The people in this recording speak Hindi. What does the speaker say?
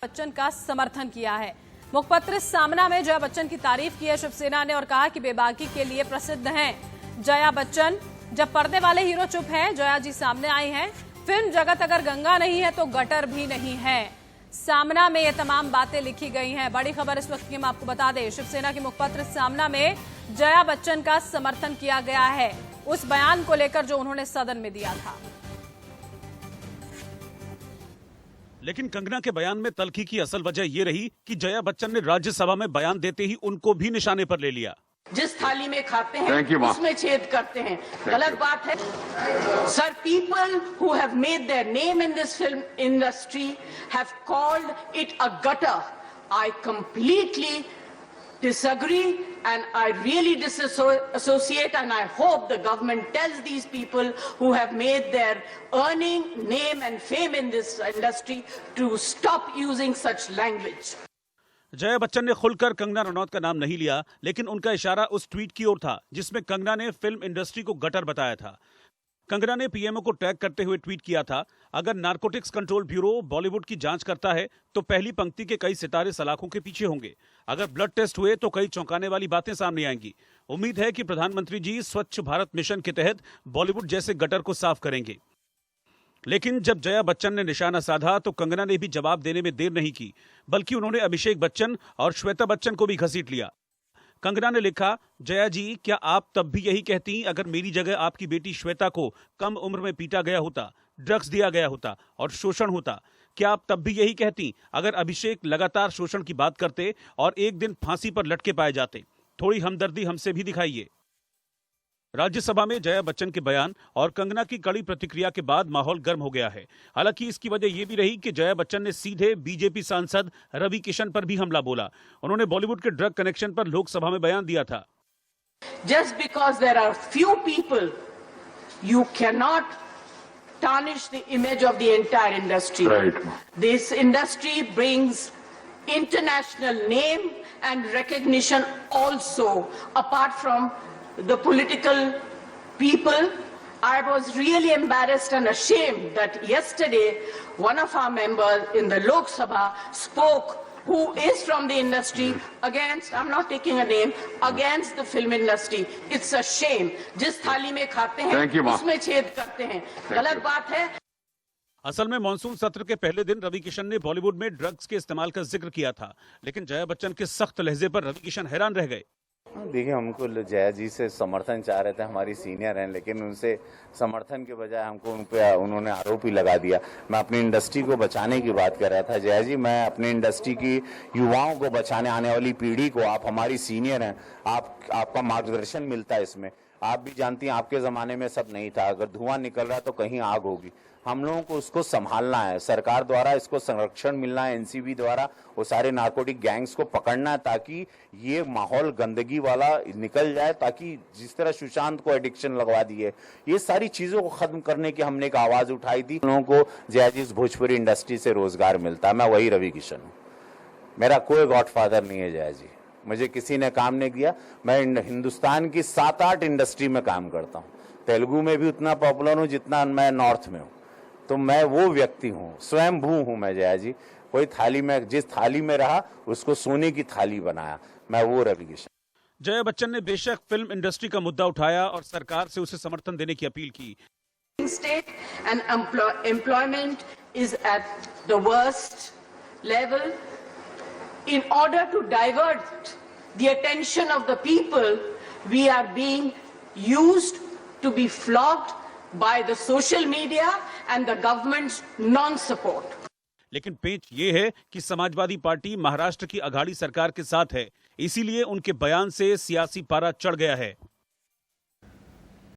बच्चन का समर्थन किया है। मुखपत्र सामना में जया बच्चन की तारीफ की है शिवसेना ने और कहा कि बेबाकी के लिए प्रसिद्ध हैं जया बच्चन। जब पर्दे वाले हीरो चुप हैं, जया जी सामने आई हैं। फिल्म जगत अगर गंगा नहीं है तो गटर भी नहीं है। सामना में ये तमाम बातें लिखी गई हैं। बड़ी खबर इस वक्त की हम आपको बता दें, शिवसेना के मुखपत्र सामना में जया बच्चन का समर्थन किया गया है उस बयान को लेकर जो उन्होंने सदन में दिया था। लेकिन कंगना के बयान में तल्खी की असल वजह यह रही कि जया बच्चन ने राज्यसभा में बयान देते ही उनको भी निशाने पर ले लिया। जिस थाली में खाते हैं उसमें छेद करते हैं, गलत बात है sir. People who have made their name in this film industry have called it a gutter. I completely disagree and I really disassociate, and I hope the government tells these people who have made their earning, name and fame in this industry to stop using such language. Jaya Bachchan ने खुलकर कंगना रनौत का नाम नहीं लिया, लेकिन उनका इशारा उस ट्वीट की ओर था जिसमें कंगना ने फिल्म इंडस्ट्री को गटर बताया था। कंगना ने पीएमओ को टैग करते हुए ट्वीट किया था, अगर नारकोटिक्स कंट्रोल ब्यूरो बॉलीवुड की जांच करता है तो पहली पंक्ति के कई सितारे सलाखों के पीछे होंगे। अगर ब्लड टेस्ट हुए तो कई चौंकाने वाली बातें सामने आएंगी। उम्मीद है कि प्रधानमंत्री जी स्वच्छ भारत मिशन के तहत बॉलीवुड जैसे गटर को साफ करेंगे। लेकिन जब जया बच्चन ने निशाना साधा तो कंगना ने भी जवाब देने में देर नहीं की, बल्कि उन्होंने अभिषेक बच्चन और श्वेता बच्चन को भी घसीट लिया। कंगना ने लिखा, जया जी क्या आप तब भी यही कहती अगर मेरी जगह आपकी बेटी श्वेता को कम उम्र में पीटा गया होता, ड्रग्स दिया गया होता और शोषण होता? क्या आप तब भी यही कहती अगर अभिषेक लगातार शोषण की बात करते और एक दिन फांसी पर लटके पाए जाते? थोड़ी हमदर्दी हमसे भी दिखाइए। राज्यसभा में जया बच्चन के बयान और कंगना की कड़ी प्रतिक्रिया के बाद माहौल गर्म हो गया है। हालांकि इसकी वजह यह भी रही कि जया बच्चन ने सीधे बीजेपी सांसद रवि किशन पर भी हमला बोला। उन्होंने बॉलीवुड के ड्रग कनेक्शन पर लोकसभा में बयान दिया था। Just because there are few people, you cannot tarnish the image of the entire industry. Right. This industry brings international name and recognition also, apart from the political people. I was really embarrassed and ashamed that yesterday one of our members in the Lok Sabha spoke, who is from the industry, against, I'm not taking a name, against the film industry. It's a shame. जिस थाली में खाते हैं उसमें छेद करते हैं, गलत बात है। असल में मॉनसून सत्र के पहले दिन रवि किशन ने बॉलीवुड में ड्रग्स के इस्तेमाल का जिक्र किया था, लेकिन जया बच्चन के सख्त लहजे पर रवि किशन हैरान रह गए। देखिए, हमको जया जी से समर्थन चाह रहे थे, हमारी सीनियर हैं, लेकिन उनसे समर्थन के बजाय हमको उन पे उन्होंने आरोप ही लगा दिया। मैं अपनी इंडस्ट्री को बचाने की बात कर रहा था। जया जी, मैं अपनी इंडस्ट्री की युवाओं को बचाने, आने वाली पीढ़ी को, आप हमारी सीनियर हैं, आपका मार्गदर्शन मिलता है इसमें। आप भी जानती हैं आपके ज़माने में सब नहीं था, अगर धुआं निकल रहा है तो कहीं आग होगी। हम लोगों को उसको संभालना है, सरकार द्वारा इसको संरक्षण मिलना है, एनसीबी द्वारा वो सारे नार्कोटिक गैंग्स को पकड़ना है ताकि ये माहौल गंदगी वाला निकल जाए, ताकि जिस तरह सुशांत को एडिक्शन लगवा दी है, ये सारी चीज़ों को ख़त्म करने की हमने एक आवाज़ उठाई थी। लोगों को जया जी भोजपुरी इंडस्ट्री से रोज़गार मिलता है। मैं वही रवि किशन हूँ, मेरा कोई गॉडफादर नहीं है जया जी, मुझे किसी ने काम नहीं किया। मैं हिंदुस्तान की 7-8 इंडस्ट्री में काम करता हूँ, तेलुगु में भी उतना पॉपुलर हूँ जितना मैं नॉर्थ में हूँ, तो मैं वो व्यक्ति हूँ, स्वयंभू हूँ मैं जया जी। कोई थाली में, जिस थाली में रहा उसको सोने की थाली बनाया, मैं वो रवि किशन। जया बच्चन ने बेशक फिल्म इंडस्ट्री का मुद्दा उठाया और सरकार से उसे समर्थन देने की अपील की। State and employment is at the worst level. In order to divert the attention of the people, we are being used to be flogged by the social media and the government's non-support. लेकिन पेच ये है कि समाजवादी पार्टी महाराष्ट्र की अघाड़ी सरकार के साथ है, इसीलिए उनके बयान से सियासी पारा चढ़ गया है।